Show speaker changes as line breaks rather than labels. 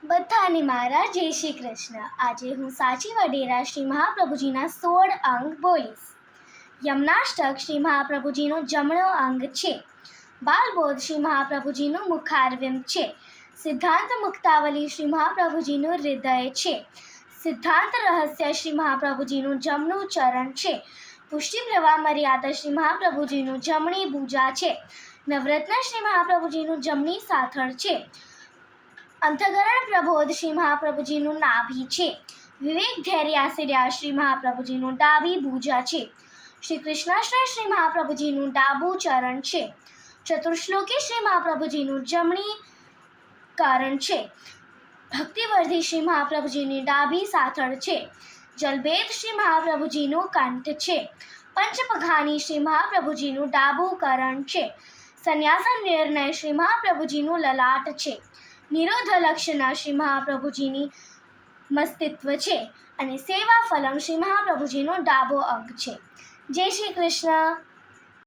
બધાને મારા જય શ્રી કૃષ્ણ. આજે હું સાચી વડેરા શ્રી મહાપ્રભુજીના 16 અંગ બોલીશ. યમનાષ્ટક શ્રી મહાપ્રભુજીનો જમણો અંગ છે. બાલબોધ શ્રી મહાપ્રભુજીનું મુખારવિંદ છે. સિદ્ધાંત મુક્તાવલી શ્રી મહાપ્રભુજીનું હૃદય છે. સિદ્ધાંત રહસ્ય શ્રી મહાપ્રભુજીનું જમણું ચરણ છે. પુષ્ટિ પ્રવાહ મર્યાદા શ્રી મહાપ્રભુજીનું જમણી ભુજા છે. નવરત્ન શ્રી મહાપ્રભુજીનું જમણી સાથળ છે. અંતઃકરણ પ્રબોધ શ્રી મહાપ્રભુજીનું નાભી છે. વિવેક ધૈર્યાસિર્યા શ્રી મહાપ્રભુજીનું ડાબી ભુજા છે. શ્રી કૃષ્ણાશ્રય શ્રી મહાપ્રભુજીનું ડાબું ચરણ છે. ચતુર્શ્લોકી શ્રી મહાપ્રભુજીનું જમણી કારણ છે. ભક્તિવર્ધી શ્રી મહાપ્રભુજીની ડાબી સાથળ છે. જલભેદ શ્રી મહાપ્રભુજીનું કંઠ છે. પંચપઘાની શ્રી મહાપ્રભુજીનું ડાબું કરણ છે. સંન્યાસન નિર્ણય શ્રી મહાપ્રભુજીનું લલાટ છે. નિરોધ લક્ષણા શ્રી મહાપ્રભુજીની મસ્તિત્વ છે અને સેવા ફલમ શ્રી મહાપ્રભુજીનો ડાબો અંગ છે. જય શ્રી કૃષ્ણ.